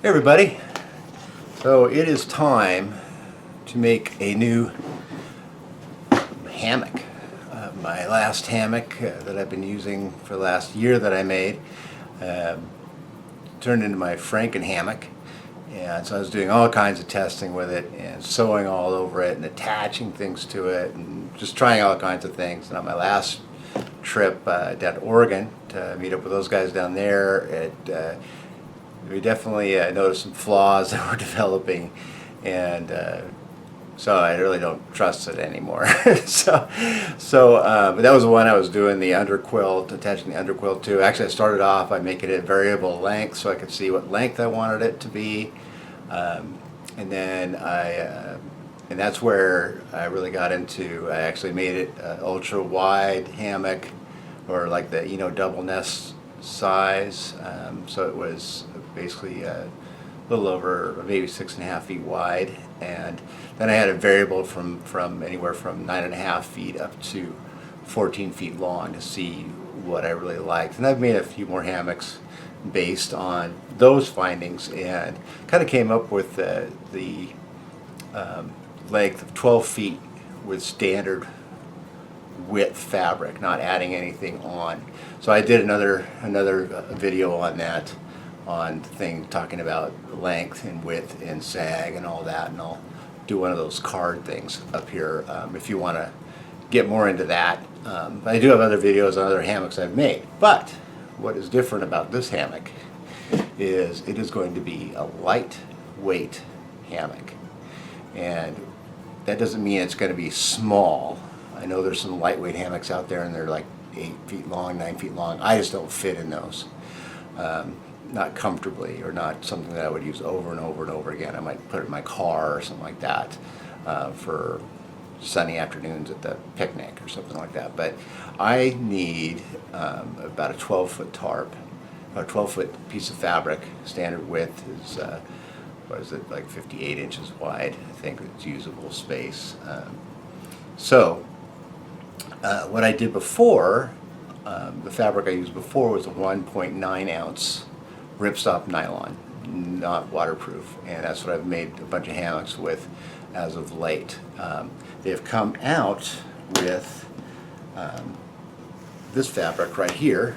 Hey everybody, so it is time to make a new hammock. My last hammock that I've been using for the last year that I made turned into my Franken hammock, and so I was doing all kinds of testing with it and sewing all over it and attaching things to it and just trying all kinds of things. And on my last trip down to Oregon to meet up with those guys down there, we definitely noticed some flaws that were developing, and so I really don't trust it anymore. But that was the one I was doing the underquilt, attaching the underquilt to. Actually, I started off by making it variable length so I could see what length I wanted it to be, and then and that's where I really got into. I actually made it ultra wide hammock, or like the double nest size. So it was basically a little over maybe 6.5 feet wide, and then I had a variable from anywhere from 9.5 feet up to 14 feet long to see what I really liked. And I've made a few more hammocks based on those findings, and kind of came up with the length of 12 feet with standard width fabric, not adding anything on. So I did another video on that, on the thing talking about length and width and sag and all that, and I'll do one of those card things up here if you want to get more into that. But I do have other videos on other hammocks I've made. But what is different about this hammock is it is going to be a lightweight hammock, and that doesn't mean it's going to be small. I know there's some lightweight hammocks out there and they're like 8 feet long, 9 feet long. I just don't fit in those. Not comfortably, or not something that I would use over and over and over again. I might put it in my car or something like that for sunny afternoons at the picnic or something like that. But I need about a 12-foot tarp, or a 12-foot piece of fabric. Standard width is, what is it, like 58 inches wide. I think it's usable space. What I did before, the fabric I used before was a 1.9 ounce Ripstop nylon, not waterproof, and that's what I've made a bunch of hammocks with as of late. They've come out with this fabric right here,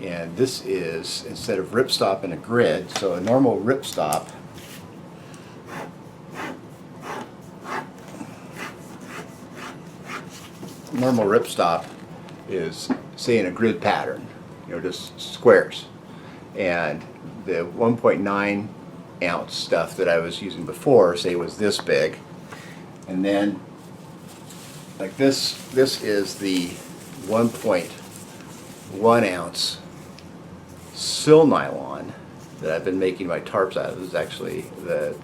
and this is, instead of Ripstop in a grid, so a normal Ripstop is, say, in a grid pattern, just squares. And the 1.9 ounce stuff that I was using before, say, was this big. And then, like this is the 1.1 ounce sil nylon that I've been making my tarps out of. This is actually the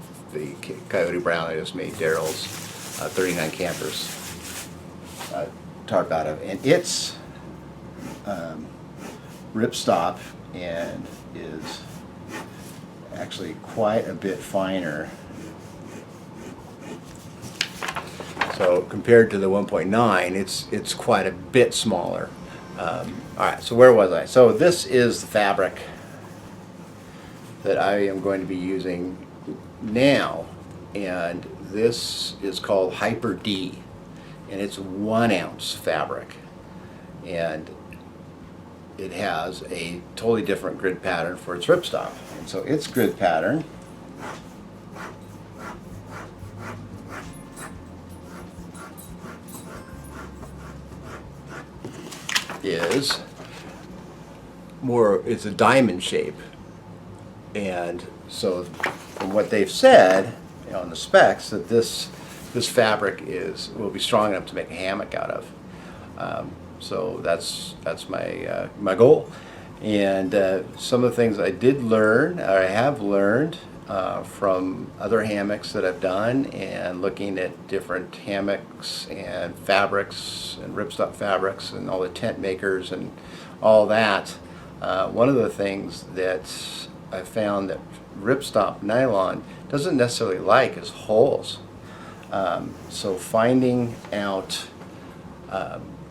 Coyote Brown I just made Daryl's 39 campers tarp out of, and it's Ripstop and is actually quite a bit finer. So compared to the 1.9, it's quite a bit smaller. All right, so where was I? So this is the fabric that I am going to be using now, and this is called Hyper D, and it's 1 ounce fabric, and it has a totally different grid pattern for its ripstop. And so its grid pattern is more, it's a diamond shape. And so from what they've said on the specs, that this fabric will be strong enough to make a hammock out of. So that's my goal. And some of the things I did learn, or I have learned from other hammocks that I've done, and looking at different hammocks and fabrics and Ripstop fabrics and all the tent makers and all that. One of the things that I found that Ripstop nylon doesn't necessarily like is holes. So finding out,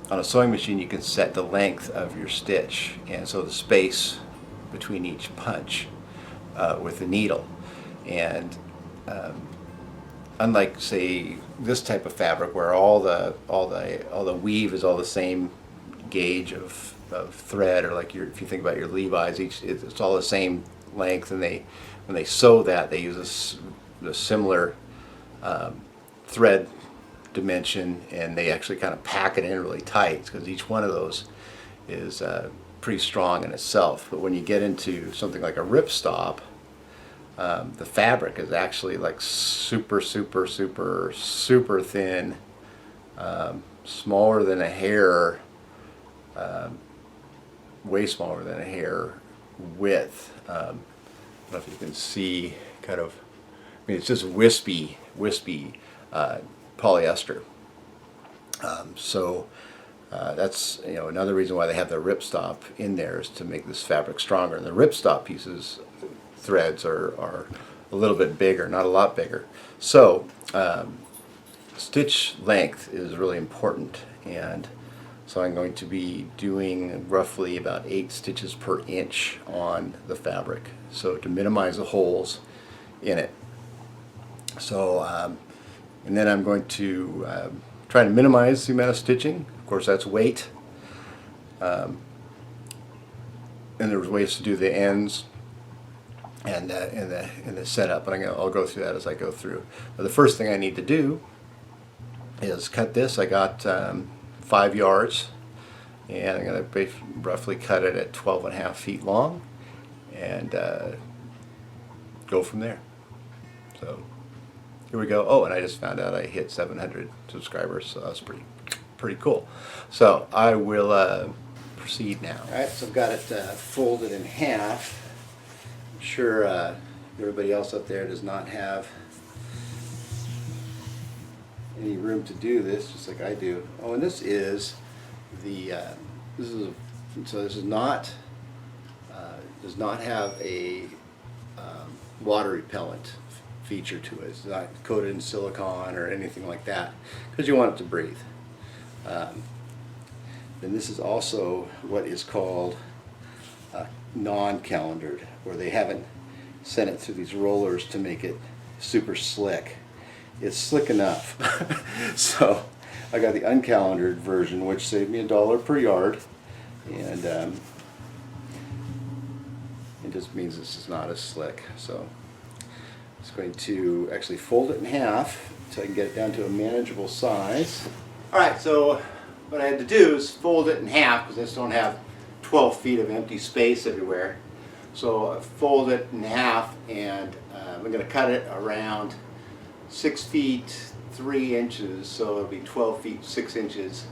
on a sewing machine you can set the length of your stitch, and so the space between each punch with the needle. And unlike, say, this type of fabric where all the weave is all the same gauge of thread, or like if you think about your Levi's, it's all the same length, and when they sew that, they use a similar thread dimension, and they actually kind of pack it in really tight because each one of those is pretty strong in itself. But when you get into something like a ripstop, the fabric is actually like super thin, smaller than a hair, way smaller than a hair width. I don't know if you can see, kind of, I mean, it's just wispy polyester. That's another reason why they have the ripstop in there, is to make this fabric stronger. And the ripstop pieces, threads are a little bit bigger, not a lot bigger. So stitch length is really important, and so I'm going to be doing roughly about 8 stitches per inch on the fabric, so to minimize the holes in it. So and then I'm going to try to minimize the amount of stitching. Of course, that's weight, and there's ways to do the ends and in the setup, but I'll go through that as I go through. But the first thing I need to do is cut this. I got 5 yards, and I'm going to roughly cut it at 12.5 feet long, and go from there. So here we go. Oh, and I just found out I hit 700 subscribers, so that's pretty cool. So I will proceed now. All right, so I've got it folded in half. I'm sure everybody else up there does not have any room to do this, just like I do. Oh, and this is the this is not does not have a water repellent feature to it. It's not coated in silicone or anything like that, because you want it to breathe. Then this is also what is called non-calendared, where they haven't sent it through these rollers to make it super slick. It's slick enough. So I got the uncalendared version, which saved me $1 per yard, and it just means this is not as slick. So it's going to actually fold it in half so I can get it down to a manageable size. Alright, so what I had to do is fold it in half, because I just don't have 12 feet of empty space everywhere. So I fold it in half, and I'm going to cut it around 6 feet 3 inches, so it'll be 12 feet 6 inches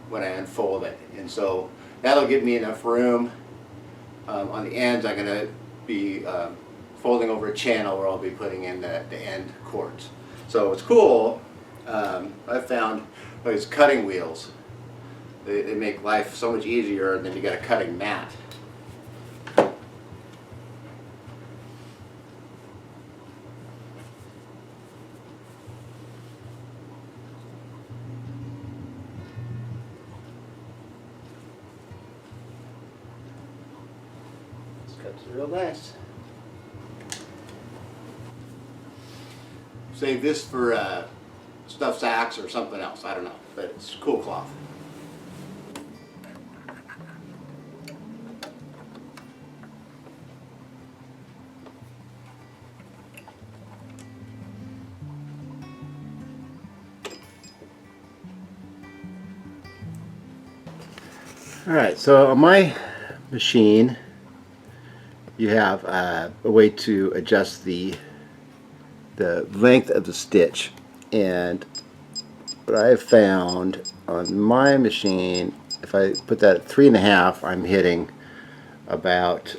when I unfold it. And so that'll give me enough room. On the ends, I'm going to be folding over a channel where I'll be putting in the end cords. So what's cool, I've found these cutting wheels. They make life so much easier, and then you got a cutting mat. This cuts real nice. Save this for stuffed sacks or something else, I don't know, but it's cool cloth. Alright, so on my machine you have a way to adjust the length of the stitch, and what I have found on my machine, if I put that at 3.5, I'm hitting about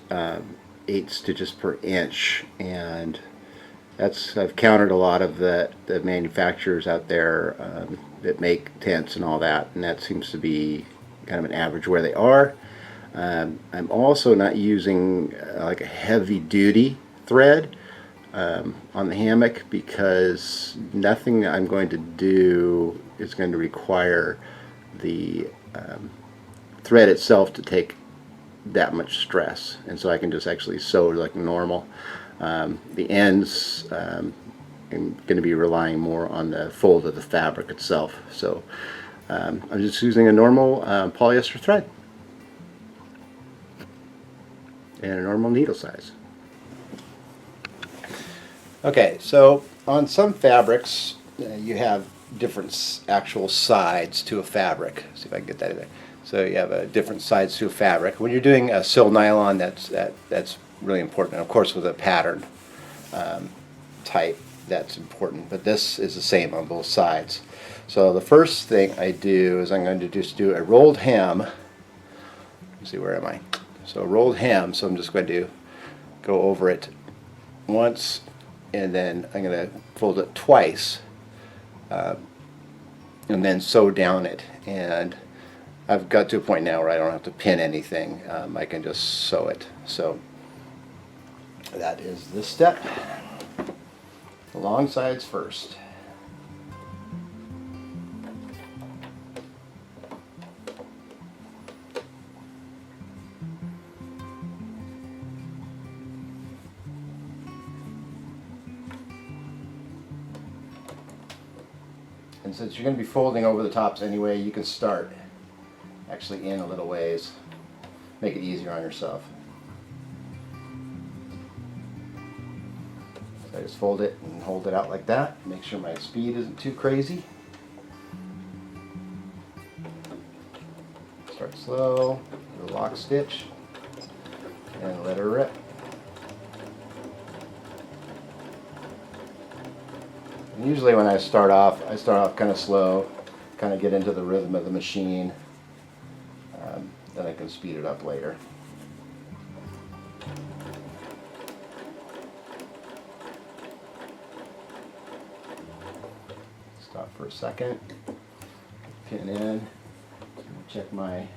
8 stitches per inch, and I've countered a lot of the manufacturers out there that make tents and all that, and that seems to be kind of an average where they are. I'm also not using like a heavy duty thread on the hammock, because nothing I'm going to do is going to require the thread itself to take that much stress, and so I can just actually sew like normal. The ends, I'm going to be relying more on the fold of the fabric itself. So I'm just using a normal polyester thread and a normal needle size. Okay, so on some fabrics you have different actual sides to a fabric. See if I can get that in there. So you have different sides to a fabric. When you're doing a sil nylon, that's really important. And of course, with a pattern type, that's important. But this is the same on both sides. So the first thing I do is I'm going to just do a rolled hem. Let's see, where am I? So rolled hem. So I'm just going to go over it once, and then I'm going to fold it twice, and then sew down it. And I've got to a point now where I don't have to pin anything. I can just sew it. So that is this step. The long sides first. And since you're going to be folding over the tops anyway, you can start actually in a little ways. Make it easier on yourself. So I just fold it and hold it out like that. Make sure my speed isn't too crazy. Start slow, do a lock stitch, and let her rip. And usually when I start off kind of slow, kind of get into the rhythm of the machine. Then I can speed it up later. Stop for a second, pin in, check my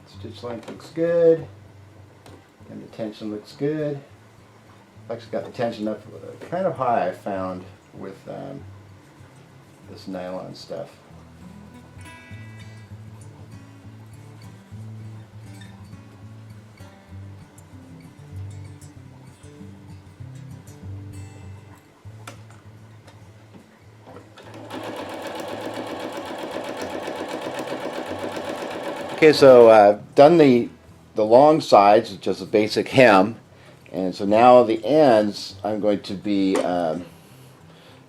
stitch length looks good, and the tension looks good. I've actually got the tension up kind of high, I found, with this nylon stuff. Okay, so I've done the long sides, just a basic hem, and so now the ends I'm going to be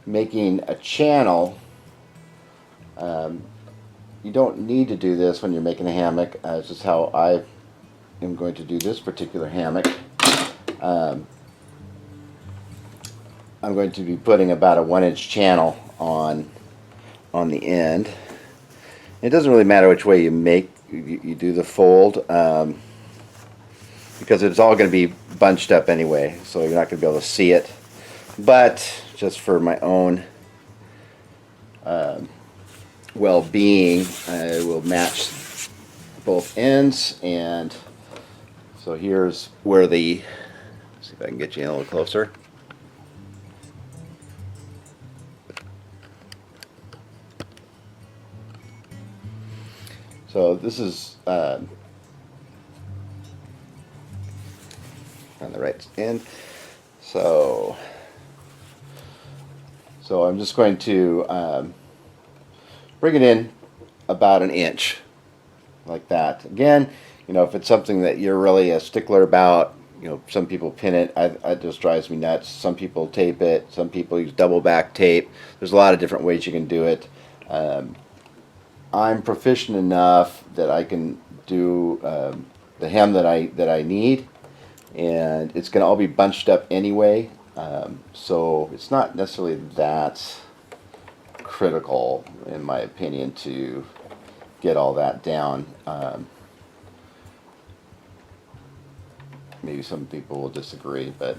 making a channel. You don't need to do this when you're making a hammock. It's just how I am going to do this particular hammock. I'm going to be putting about a 1-inch channel on the end. It doesn't really matter which way you do the fold, because it's all going to be bunched up anyway, so you're not going to be able to see it. But just for my own well-being, I will match both ends. And so here's where see if I can get you in a little closer. So this is on the right end. So I'm just going to bring it in about 1 inch, like that. Again, if it's something that you're really a stickler about, some people pin it. It just drives me nuts. Some people tape it. Some people use double back tape. There's a lot of different ways you can do it. I'm proficient enough that I can do the hem that I need, and it's going to all be bunched up anyway, so it's not necessarily that critical, in my opinion, to get all that down. Maybe some people will disagree, but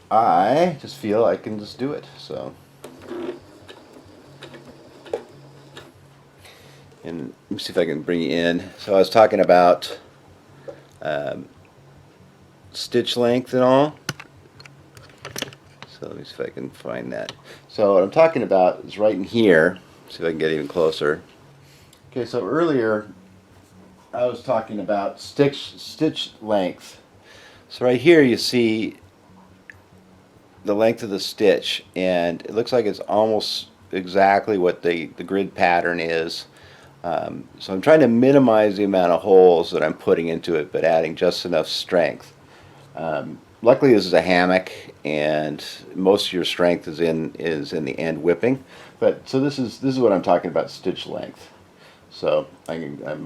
I just feel I can just do it. So. And let me see if I can bring you in. So I was talking about stitch length and all. So let me see if I can find that. So what I'm talking about is right in here. See if I can get even closer. Okay, so earlier I was talking about stitch length. So right here you see the length of the stitch, and it looks like it's almost exactly what the grid pattern is. So I'm trying to minimize the amount of holes that I'm putting into it, but adding just enough strength. Luckily this is a hammock, and most of your strength is in the end whipping. But so this is what I'm talking about, stitch length. So I'm going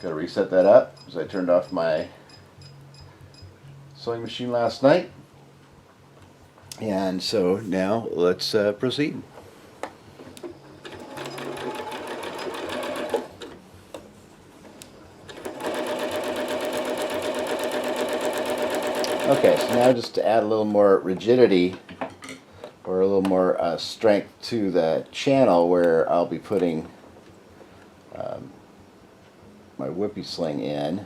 to reset that up because I turned off my sewing machine last night. And so now let's proceed. Okay, so now just to add a little more rigidity or a little more strength to the channel where I'll be putting my whippy sling in,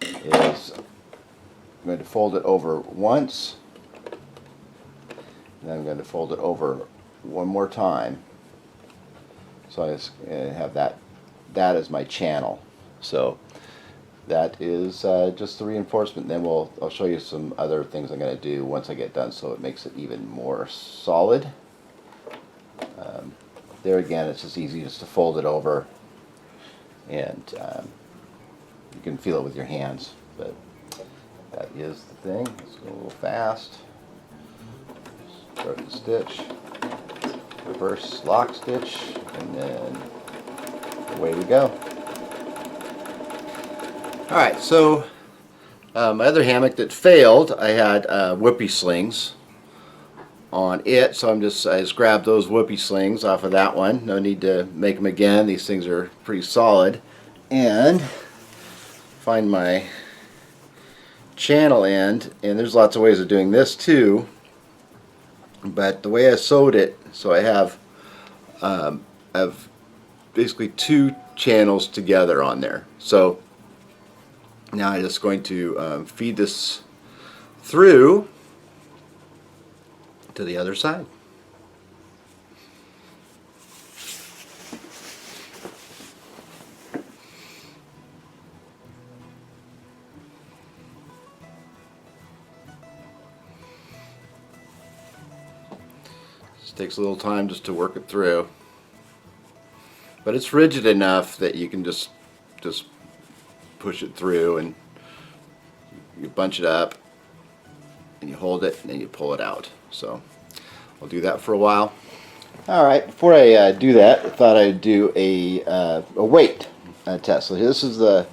is I'm going to fold it over once, and then I'm going to fold it over one more time. So I just have that as my channel. So that is just the reinforcement. Then I'll show you some other things I'm going to do once I get done, so it makes it even more solid. There again, it's just easy just to fold it over, and you can feel it with your hands. But that is the thing. Let's go a little fast. Start the stitch, reverse lock stitch, and then away we go. Alright, so my other hammock that failed, I had whoopee slings on it, so I just grabbed those whoopee slings off of that one. No need to make them again. These things are pretty solid. And find my channel end, and there's lots of ways of doing this too, but the way I sewed it, so I have basically two channels together on there. So now I'm just going to feed this through to the other side. This takes a little time just to work it through, but it's rigid enough that you can just push it through, and you bunch it up and you hold it and then you pull it out. So I'll do that for a while. Alright, before I do that, I thought I'd do a weight test. So this is the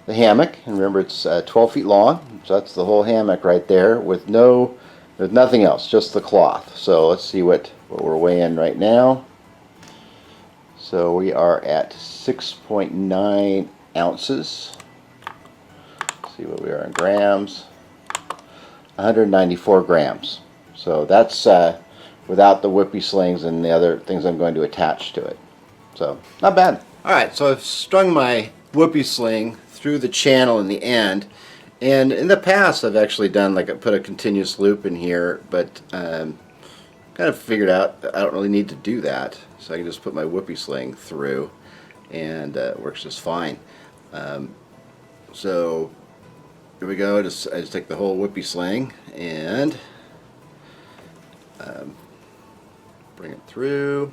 hammock, and remember it's 12 feet long, so that's the whole hammock right there with nothing else, just the cloth. So let's see what we're weighing right now. So we are at 6.9 ounces. Let's see what we are in grams. 194 grams. So that's without the whippy slings and the other things I'm going to attach to it. So not bad. Alright, so I've strung my whippy sling through the channel in the end, and in the past I've actually done, like, I put a continuous loop in here, but kind of figured out I don't really need to do that, so I can just put my whippy sling through, and it works just fine. So here we go. I just take the whole whippy sling and bring it through.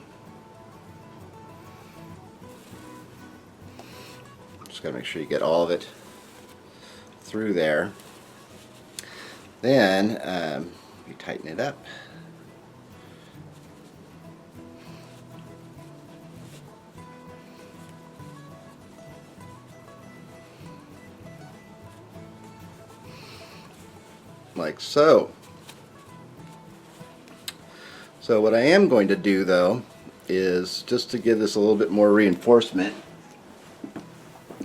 Just gotta make sure you get all of it through there. Then you tighten it up. Like so. So what I am going to do, though, is just to give this a little bit more reinforcement,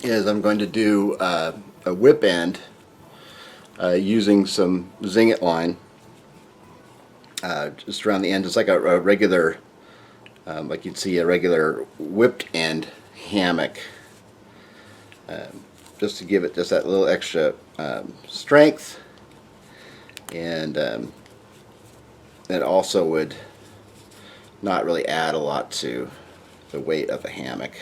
is I'm going to do a whip end using some zinget line just around the end. It's like a regular, like you'd see a regular whipped end hammock. just to give it just that little extra strength, and it also would not really add a lot to the weight of the hammock.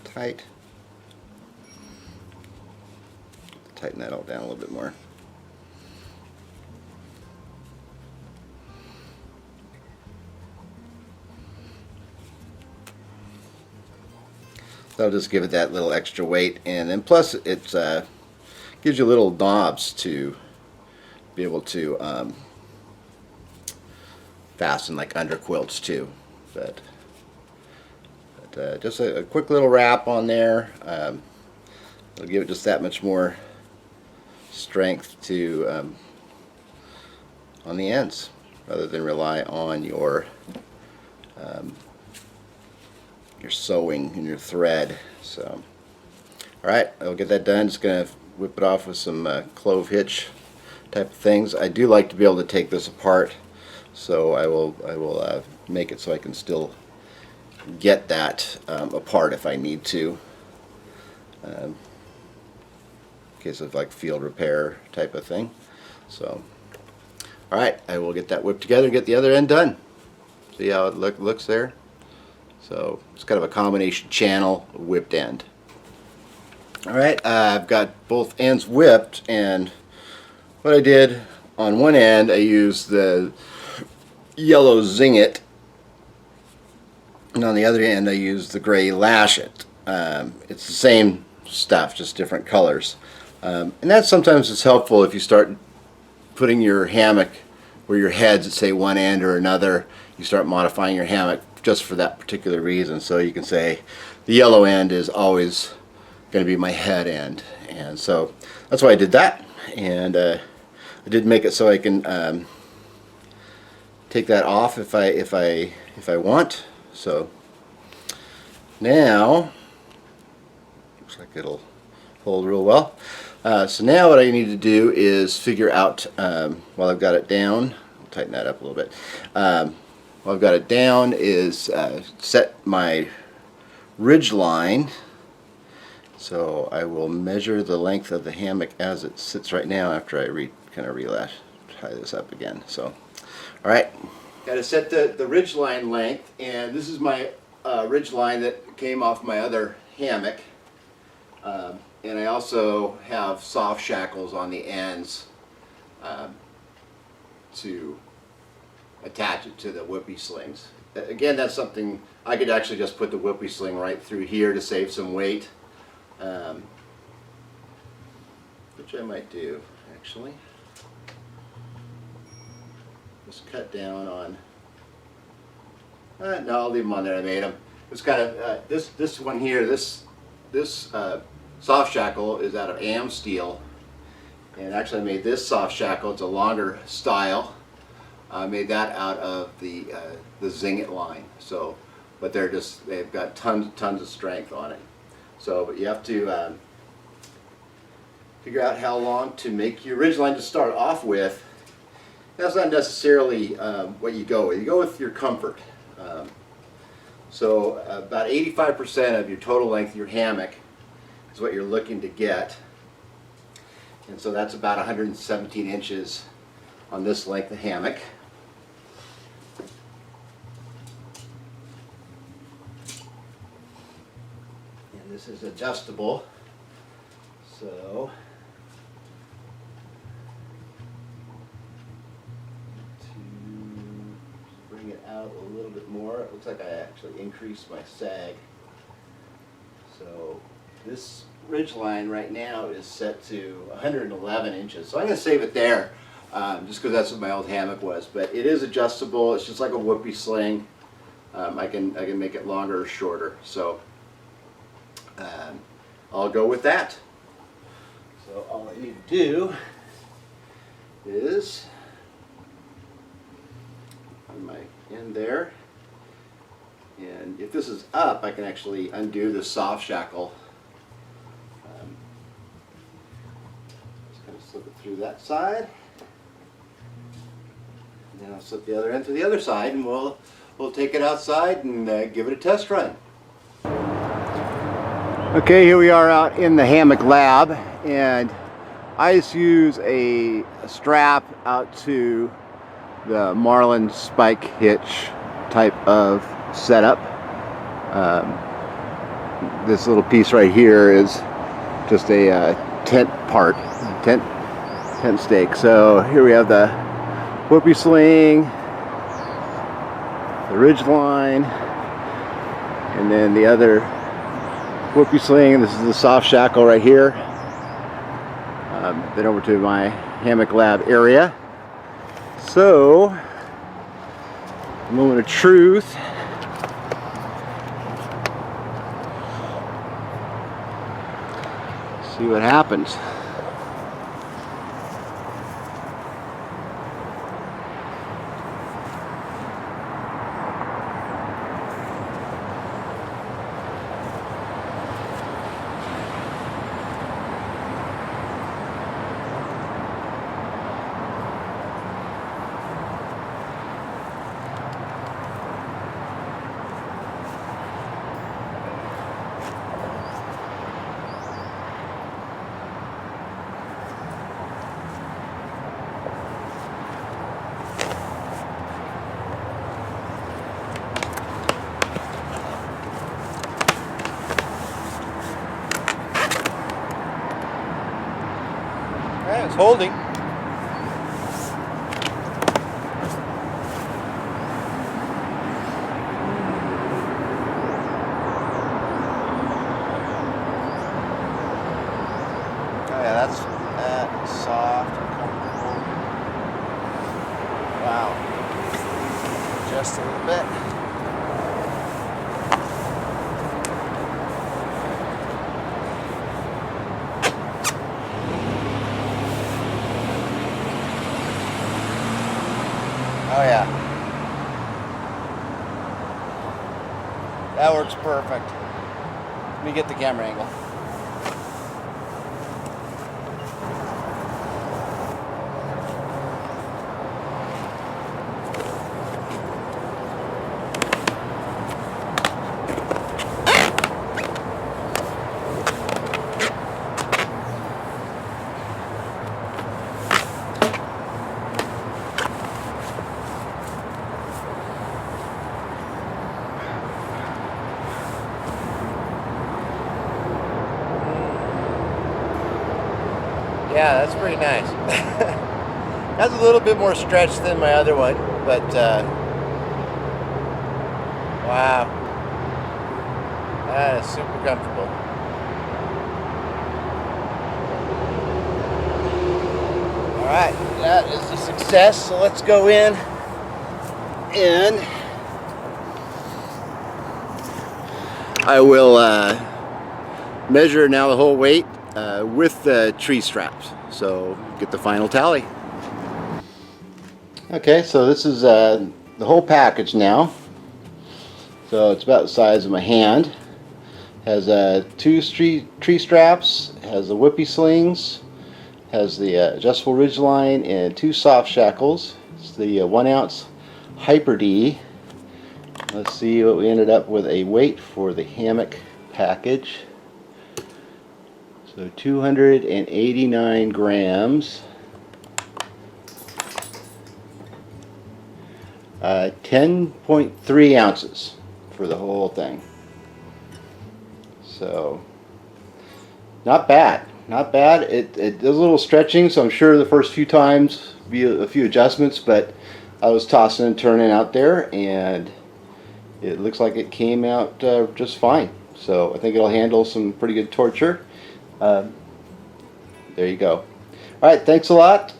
Tight. Tighten that all down a little bit more. That'll just give it that little extra weight, and then plus it gives you little knobs to be able to fasten like under quilts too. But just a quick little wrap on there. It'll give it just that much more strength to on the ends, rather than rely on your sewing and your thread. So, all right, I'll get that done. Just gonna whip it off with some clove hitch type of things. I do like to be able to take this apart, so I will make it so I can still get that apart if I need to, in case of like field repair type of thing. So, all right, I will get that whipped together and get the other end done. See how it looks there? So it's kind of a combination channel whipped end. All right, I've got both ends whipped, and what I did on one end, I used the yellow Zing It, and on the other end I used the gray Lash It. It's the same stuff, just different colors, and that sometimes is helpful if you start putting your hammock where your head's at, say, one end or another. You start modifying your hammock just for that particular reason. So you can say the yellow end is always going to be my head end, and so that's why I did that. And I did make it so I can take that off if I want. So now looks like it'll hold real well. So now what I need to do is figure out, while I've got it down, I'll tighten that up a little bit. While I've got it down is set my ridge line. So I will measure the length of the hammock as it sits right now after I kind of tie this up again. So, all right, got to set the ridge line length, and this is my ridge line that came off my other hammock. And I also have soft shackles on the ends to attach it to the whoopee slings. Again, that's something I could actually just put the whoopee sling right through here to save some weight, which I might do actually. Just cut down on. No, I'll leave them on there. I made them. It's kind of this one here. This soft shackle is out of AM steel, and actually I made this soft shackle. It's a longer style. I made that out of the Zing It line. So, but they've got tons of strength on it. So, but you have to figure out how long to make your ridge line to start off with. That's not necessarily what you go with. You go with your comfort. So about 85% of your total length of your hammock is what you're looking to get. And so that's about 117 inches on this length of hammock. And this is adjustable. So it out a little bit more. It looks like I actually increased my sag. So this ridge line right now is set to 111 inches. So I'm going to save it there, just because that's what my old hammock was. But it is adjustable. It's just like a whoopee sling. I can make it longer or shorter. So I'll go with that. So all I need to do is on my end there, and if this is up, I can actually undo the soft shackle. Just kind of slip it through that side, and then I'll slip the other end to the other side, and we'll take it outside and give it a test run. Okay, here we are out in the Hammock lab, and I just use a strap out to the Marlin spike hitch type of setup. This little piece right here is just a tent stake. So here we have the whoopee sling, the ridge line, and then the other whoopee sling, and this is the soft shackle right here. Then over to my Hammock lab area. So, moment of truth. See what happens. It's holding. Oh yeah, that's soft and comfortable. Wow. Just a little bit. Oh yeah. That works perfect. Let me get the camera angle. Yeah, that's pretty nice. That's a little bit more stretch than my other one, but wow, that is super comfortable. Alright, that is a success, so let's go in and I will measure now the whole weight with the tree straps, so get the final tally. Okay, so this is the whole package now. So it's about the size of my hand. Has two tree straps, has the whippy slings, has the adjustable ridge line, and two soft shackles. It's the 1 ounce Hyper D. Let's see what we ended up with a weight for the Hammock package. So 289 grams, 10.3 ounces for the whole thing. So not bad, not bad. It does a little stretching, so I'm sure the first few times be a few adjustments, but I was tossing and turning out there, and it looks like it came out just fine. So I think it'll handle some pretty good torture. There you go. Alright, thanks a lot.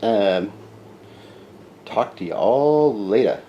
Talk to you all later.